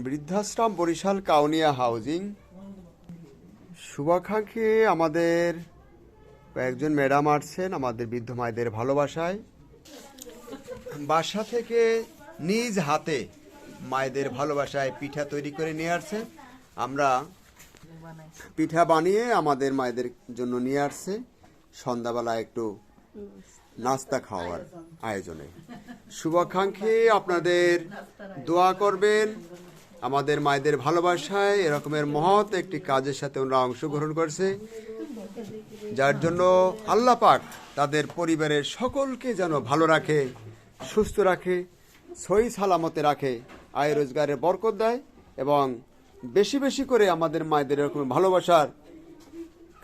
বৃদ্ধাশ্রম বরিশাল কাউনিয়া হাউজিং শুভাকাঙ্ক্ষী আমাদের কয়েকজন ম্যাডাম আসছেন আমাদের বৃদ্ধ মায়েদের ভালোবাসায়। বাসা থেকে নিজ হাতে মায়েদের ভালোবাসায় পিঠা তৈরি করে নিয়ে আসছে। আমরা পিঠা বানিয়ে আমাদের মায়েদের জন্য নিয়ে আসছে সন্ধ্যাবেলা একটু নাস্তা খাওয়ার আয়োজনে। শুভাকাঙ্ক্ষী আপনাদের দোয়া করবেন আমাদের মায়েদের ভালোবাসায় এরকমের মহৎ একটি কাজের সাথে ওনারা অংশগ্রহণ করছে, যার জন্য আল্লাহ পাক তাদের পরিবারের সকলকে যেন ভালো রাখে, সুস্থ রাখে, সহি সালামতে রাখে, আয় রোজগারের বরকত দেয় এবং বেশি বেশি করে আমাদের মায়েদের এরকম ভালোবাসার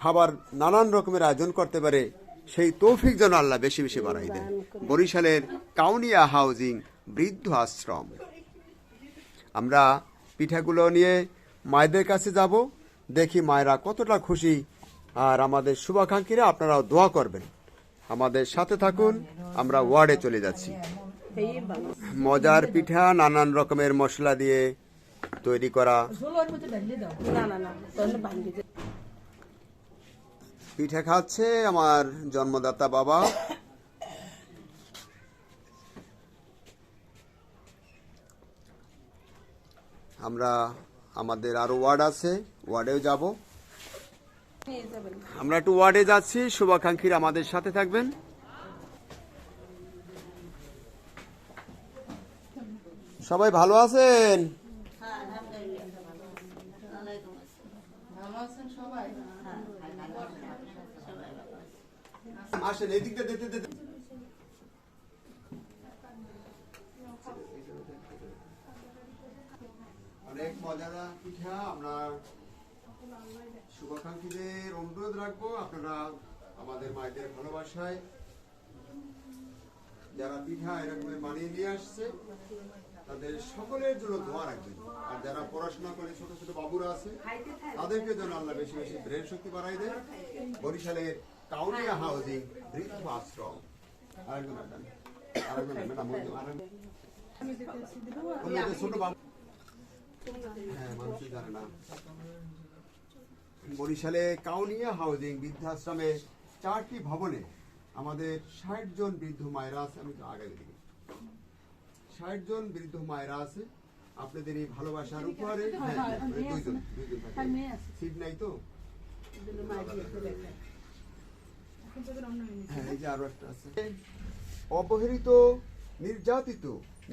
খাবার নানান রকমের আয়োজন করতে পারে, সেই তৌফিক যেন আল্লাহ বেশি বেশি বাড়াই দেয়। বরিশালের কাউনিয়া হাউজিং বৃদ্ধ আশ্রম। আমরা পিঠাগুলো নিয়ে মায়েদের কাছে যাব, দেখি মায়েরা কতটা খুশি। আর আমাদের শুভাকাঙ্ক্ষীরা আপনারাও দোয়া করবেন, আমাদের সাথে থাকুন। আমরা ওয়ার্ডে চলে যাচ্ছি। মজার পিঠা নানান রকমের মশলা দিয়ে তৈরি করা পিঠা খাচ্ছে আমার জন্মদাতা বাবা। আমরা আমাদের আরো ওয়ার্ড আছে, ওয়ার্ডেও যাব। আমরা একটু ওয়ার্ডে যাচ্ছি, শুভাকাঙ্ক্ষীরা আমাদের সাথে থাকবেন। সবাই ভালো আছেন? আসেন এদিক দিয়ে অনেক মজাদার পিঠা। আমরা শুভাকাঙ্ক্ষীদের অনুরোধ রাখবো, আপনারা আমাদের মায়েদের ভালোবাসায় যারা পিঠা এরকম বানিয়ে নিয়ে আসছে তাদের সকলের জন্য দোয়া রাখবেন। আর যারা পড়াশোনা করে ছোট ছোট বাবুরা আছে তাদেরকে যেন আল্লাহ বেশি বেশি ব্রেন শক্তি বাড়াই দেয়। বরিশালের কাউনিয়া হাউজিং বৃদ্ধ আশ্রম। ছোট বাবু হ্যাঁ মানুষই জানে না। বরিশালে কাউনিয়া হাউজিং বৃদ্ধাশ্রমে 4টি ভবনে আমাদের 60 জন বৃদ্ধ মায়েরা আছে। আমি তো আগে দিকে 60 জন বৃদ্ধ মায়েরা আছে। আপনাদের এই ভালোবাসার উপহারে দুইজন সিট নাই তো, হ্যাঁ এই যে আরো একটা আছে। অবহেলিত, নির্যাতিত,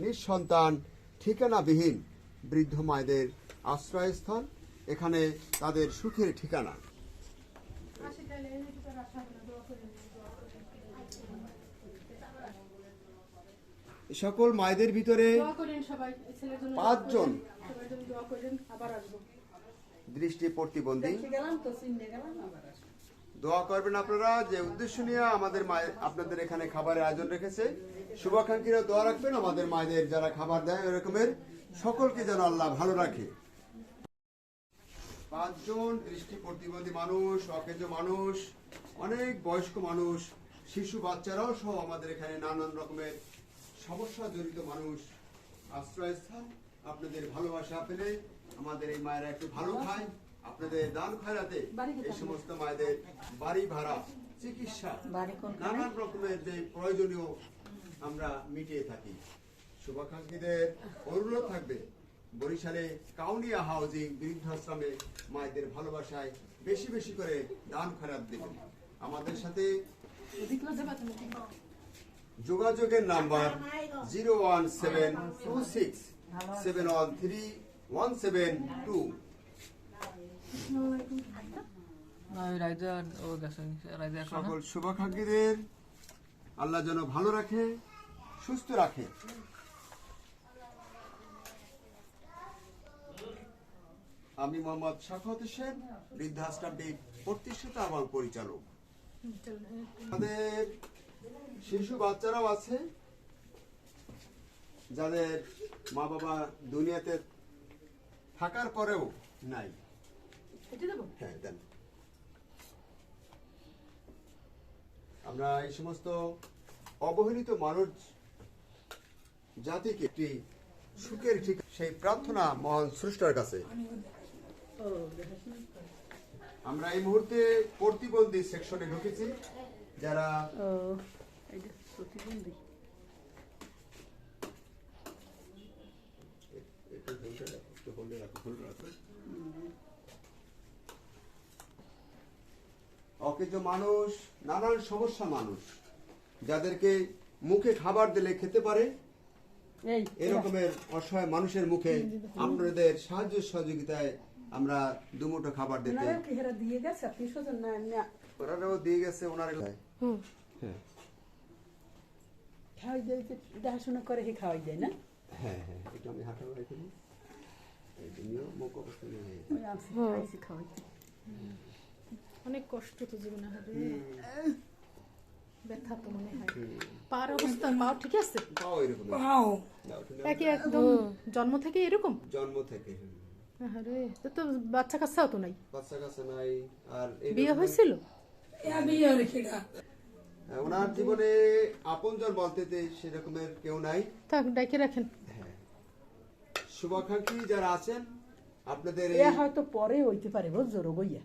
নিঃসন্তান, ঠিকানাবিহীন বৃদ্ধ মায়েদের আশ্রয়স্থল, এখানে তাদের সুখের ঠিকানা। সকল মায়েদের ভিতরে 5 জন দৃষ্টি প্রতিবন্ধী। দোয়া করবেন আপনারা, যে উদ্দেশ্য নিয়ে আমাদের মায়ের আপনাদের এখানে খাবারের আয়োজন রেখেছে। শুভাকাঙ্ক্ষীরা দোয়া রাখবেন আমাদের মায়েদের যারা খাবার দেয় এরকমের সকলকে যেন আল্লাহ ভালো রাখে। 5 জন দৃষ্টি প্রতিবন্ধী মানুষ, অকেজো মানুষ, অনেক বয়স্ক মানুষ, শিশু বাচ্চারাও সহ আমাদের এখানে নানান রকমের সমস্যা জড়িত মানুষ আশ্রয়স্থান। আপনাদের ভালোবাসা পেলে আমাদের এই মায়েরা একটু ভালো খায়। আপনাদের দান খয়রাতে এই সমস্ত মায়েদের বাড়ি ভাড়া, চিকিৎসা, নানান রকমের যে প্রয়োজনীয় আমরা মিটিয়ে থাকি। শুভাকাঙ্ক্ষীদের অনুরোধ থাকবে বরিশালে কাউনিয়া হাউজিং বৃদ্ধাশ্রমে মায়েদের ভালোবাসায় বেশি বেশি করে দান খয়রাত দেবেন। আমাদের সাথে যোগাযোগের নাম্বার 01726713172। সকল শুভাকাঙ্ক্ষীদের আল্লাহ যেন ভালো রাখে, সুস্থ রাখে। আমি মোহাম্মদ শাখাওয়াত হোসেন, বৃদ্ধাশ্রমটির প্রতিষ্ঠাতা এবং পরিচালক। আমাদের শিশু বাচ্চারাও আছে যাদের মা বাবা দুনিয়াতে থাকার পরেও নাই। হ্যাঁ দেন। আমরা এই সমস্ত অবহেলিত মানুষ জাতিকে একটি সুখের ঠিক সেই প্রার্থনা মহান স্রষ্টার কাছে। আমরা এই মুহূর্তে প্রতিবন্ধী সেকশনে ঢুকেছি, যারা অকেজ মানুষ, নানান সমস্যা মানুষ, যাদেরকে মুখে খাবার দিলে খেতে পারে, এরকমের অসহায় মানুষের মুখে আপনাদের সাহায্য সহযোগিতায় আমরা দুমুঠো খাবার দিতে ওনারাও দিয়ে গেছে। ওনার খাওয়াই দেয়, দেখাশোনা করে খাওয়াই দেয় না। হ্যাঁ হ্যাঁ, এটা আমি হাঁটাও রেখে দিই, মুখ অবস্থা খাওয়াইতে অনেক কষ্ট তো জীবনে হবে, ব্যথা তো মনে হয়। পার অবস্থা মাও ঠিক আছে? একদম জন্ম থেকে এরকম? জন্ম থেকে। আরে তো বাচ্চা কাচ্চাও তো নাই? বাচ্চা কাচ্চা নাই। আর বিয়ে হয়েছিল? ওনার জীবনে আপনজন বলতে সেরকমের কেউ নাই। থাক, ডাইকে রাখেন। হ্যাঁ, শুভাকাঙ্ক্ষী যারা আছেন আপনাদের হয়তো পরে হইতে পারে, বুঝছো রোগইয়া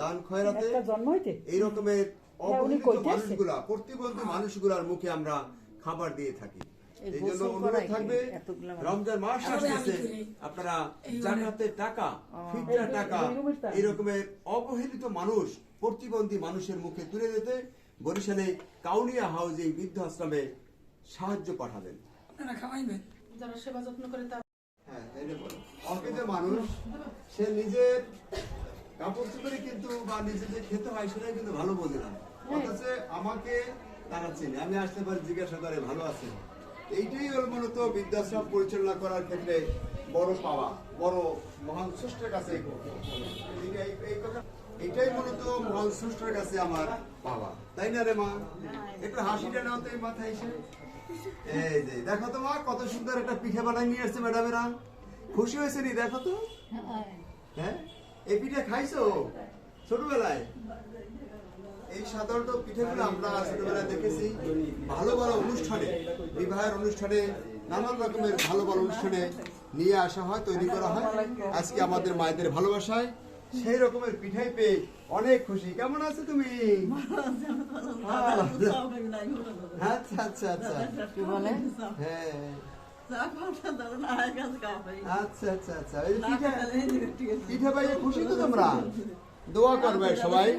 দান খয়রাতে জন্ম হইতে এই রকমের অবহেলিত মানুষগুলা, প্রতিবন্ধী মানুষগুলার মুখে আমরা খাবার দিয়ে থাকি। এই জন্য অনুরোধ থাকবে, রমজান মাস আসতেছে, আপনারা জাকাতের টাকা, ফিতরার টাকা এই রকমের অবহেলিত মানুষ, প্রতিবন্ধী মানুষের মুখে তুলে দিতে বরিশালে কাউনিয়া হাউজিং বৃদ্ধাশ্রমে সাহায্য পাঠাবেন। আপনারা খাওয়াইবেন যারা সেবা যত্ন করে তার। হ্যাঁ, এই যে বলো, অকেজ মানুষ, সে নিজের কাপড় চোপড়ে কিন্তু বা নিজে যে খেতে হয় সেটাই কিন্তু ভালো বোঝে না, অথচ আমাকে তারা চেনে, আমি আসতে পারি জিজ্ঞাসা করে ভালো আছে। এইটাই হল মূলত বৃদ্ধাশ্রম পরিচালনা করার ক্ষেত্রে বড় পাওয়া, বড় মহান স্রষ্টার কাছে এটাই মূলত মহান স্রষ্টার কাছে আমার পাওয়া, তাই না রে মা? একটু হাসিটা নাও তো এই মাথায় এসে। এই যে দেখো তো মা, কত সুন্দর একটা পিঠে বানাই নিয়ে আসছে ম্যাডামেরা, খুশি হয়েছে নি? দেখো তো, হ্যাঁ, এই পিঠে খাইছো ছোটবেলায়? এই সাধারণত পিঠেগুলো আমরা ছোটবেলায় দেখেছি ভালো ভালো অনুষ্ঠানে, বিবাহের অনুষ্ঠানে, নানান রকমের ভালো ভালো অনুষ্ঠানে নিয়ে আসা হয়, তৈরি করা হয়। আজকে আমাদের মায়েদের ভালোবাসায় সেই রকমের পিঠাই পেয়ে অনেক খুশি। কেমন আছো তুমি? আচ্ছা আচ্ছা আচ্ছা, কি বলে? হ্যাঁ, আচ্ছা আচ্ছা আচ্ছা, পিঠা পাইয়ে খুশি তো তোমরা? দোয়া করবে সবাই,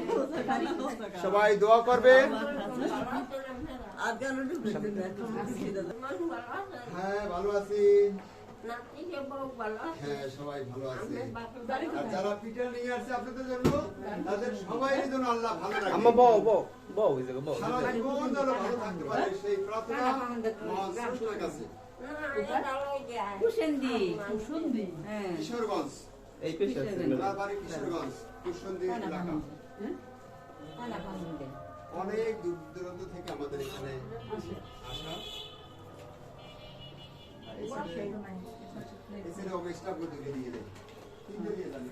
সবাই দোয়া করবে। হ্যাঁ, ভালো আছি। হ্যাঁ, সবাই ভালো আছে। আর যারা পিঠা নিয়ে আসছে আপনাদের জন্য, তাদের সবাই যেন আল্লাহ ভালো রাখে, সারা জীবন যেন ভালো থাকতে পারে, সেই প্রার্থনা মহান স্রষ্টার কাছে। কিশোরগঞ্জ, এই বাড়ি কিশোরগঞ্জ, কুশন্দি এলাকা। অনেক দূর দূরান্ত থেকে আমাদের এখানে আসা। এসে লোক এক্সট্রা করে দিয়ে দেয়, তিনটে দিয়ে দেন।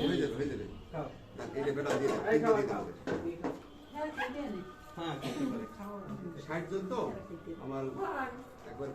হয়ে যাবে, হয়ে যাবে। এটা বেটা দিয়ে দেবে, তিনটে দিতে হবে। 60 জন তো আমার একবার